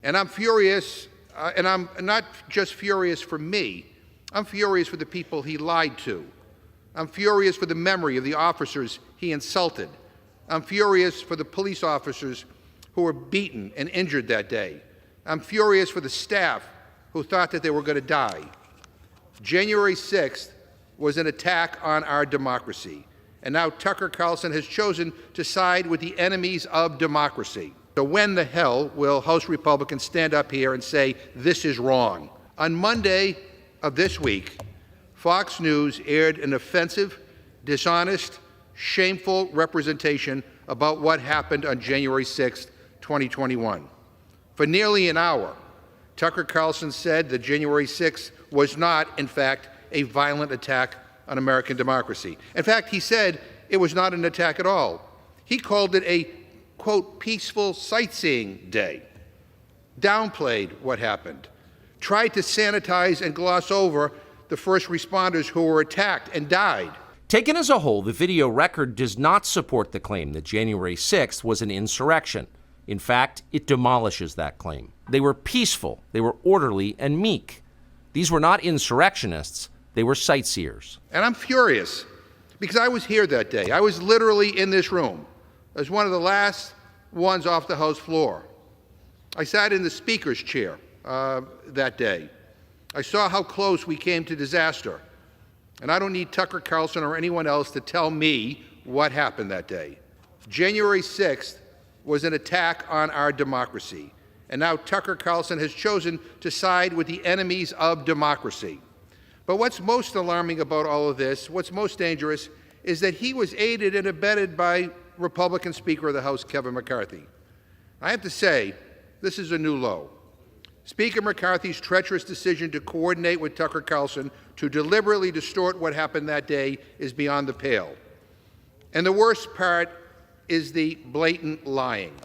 And I'm furious, and I'm not just furious for me. I'm furious for the people he lied to. I'm furious for the memory of the officers he insulted. I'm furious for the police officers who were beaten and injured that day. I'm furious for the staff who thought that they were going to die. January 6th was an attack on our democracy, and now Tucker Carlson has chosen to side with the enemies of democracy. So when the hell will House Republicans stand up here and say this is wrong? On Monday of this week, Fox News aired an offensive, dishonest, shameful representation about what happened on January 6, 2021. For nearly an hour, Tucker Carlson said that January 6 was not, in fact, a violent attack on American democracy. In fact, he said it was not an attack at all. He called it a, quote, peaceful sightseeing day, downplayed what happened, tried to sanitize and gloss over the first responders who were attacked and died. Taken as a whole, the video record does not support the claim that January 6th was an insurrection. In fact, it demolishes that claim. They were peaceful, they were orderly and meek. These were not insurrectionists, they were sightseers. And I'm furious because I was here that day. I was literally in this room as one of the last ones off the House floor. I sat in the Speaker's chair that day. I saw how close we came to disaster. And I don't need Tucker Carlson or anyone else to tell me what happened that day. January 6th was an attack on our democracy. And now Tucker Carlson has chosen to side with the enemies of democracy. But what's most alarming about all of this, what's most dangerous, is that he was aided and abetted by Republican Speaker of the House, Kevin McCarthy. I have to say, this is a new low. Speaker McCarthy's treacherous decision to coordinate with Tucker Carlson to deliberately distort what happened that day is beyond the pale. And the worst part is the blatant lying.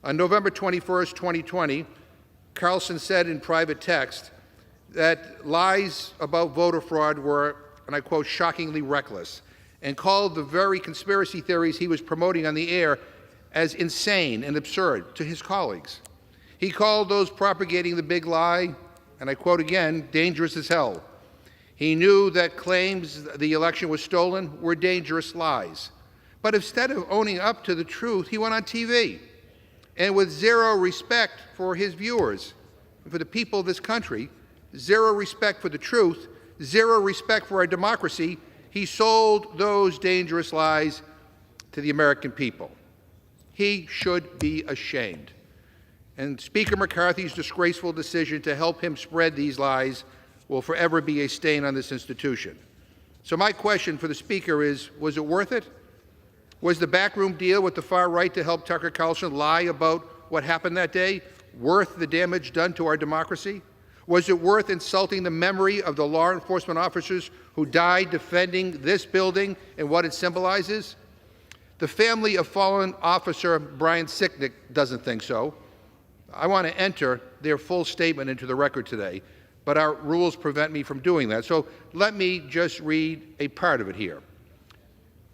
On November 21st, 2020, Carlson said in private text that lies about voter fraud were, and I quote, shockingly reckless, and called the very conspiracy theories he was promoting on the air as insane and absurd to his colleagues. He called those propagating the big lie, and I quote again, dangerous as hell. He knew that claims the election was stolen were dangerous lies. But instead of owning up to the truth, he went on TV. And with zero respect for his viewers, for the people of this country, zero respect for the truth, zero respect for our democracy, he sold those dangerous lies to the American people. He should be ashamed. And Speaker McCarthy's disgraceful decision to help him spread these lies will forever be a stain on this institution. So my question for the Speaker is, was it worth it? Was the backroom deal with the far right to help Tucker Carlson lie about what happened that day worth the damage done to our democracy? Was it worth insulting the memory of the law enforcement officers who died defending this building and what it symbolizes? The family of fallen officer Brian Sicknick doesn't think so. I want to enter their full statement into the record today, but our rules prevent me from doing that. So let me just read a part of it here.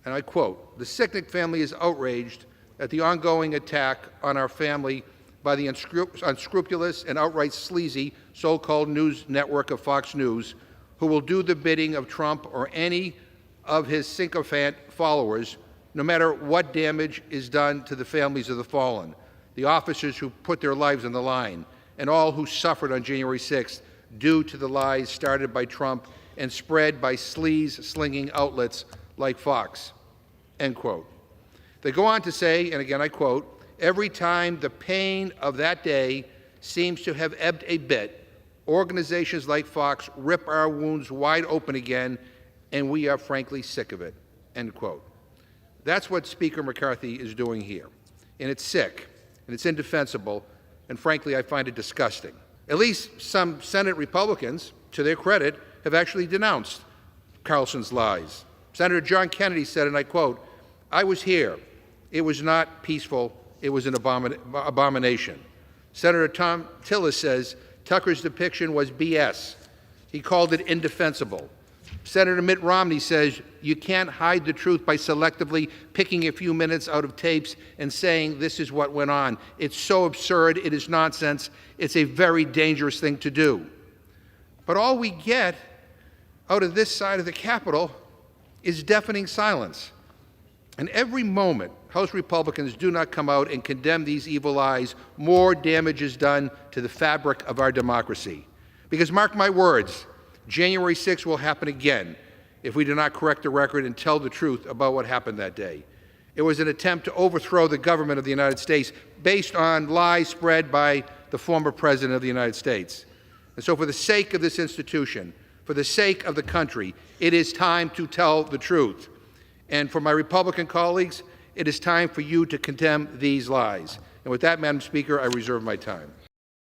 And I quote, "The Sicknick family is outraged at the ongoing attack on our family by the unscrupulous and outright sleazy so-called news network of Fox News, who will do the bidding of Trump or any of his sycophant followers, no matter what damage is done to the families of the fallen, the officers who put their lives on the line, and all who suffered on January 6th due to the lies started by Trump and spread by sleaze-slinging outlets like Fox," end quote. They go on to say, and again I quote, "Every time the pain of that day seems to have ebbed a bit, organizations like Fox rip our wounds wide open again, and we are frankly sick of it," end quote. That's what Speaker McCarthy is doing here, and it's sick. And it's indefensible, and frankly, I find it disgusting. At least some Senate Republicans, to their credit, have actually denounced Carlson's lies. Senator John Kennedy said, and I quote, "I was here. It was not peaceful. It was an abomination." Senator Tom Tillis says Tucker's depiction was BS. He called it indefensible. Senator Mitt Romney says you can't hide the truth by selectively picking a few minutes out of tapes and saying this is what went on. It's so absurd. It is nonsense. It's a very dangerous thing to do. But all we get out of this side of the Capitol is deafening silence. And every moment House Republicans do not come out and condemn these evil lies, more damage is done to the fabric of our democracy. Because mark my words, January 6th will happen again if we do not correct the record and tell the truth about what happened that day. It was an attempt to overthrow the government of the United States based on lies spread by the former President of the United States. And so for the sake of this institution, for the sake of the country, it is time to tell the truth. And for my Republican colleagues, it is time for you to condemn these lies. And with that, Madam Speaker, I reserve my time.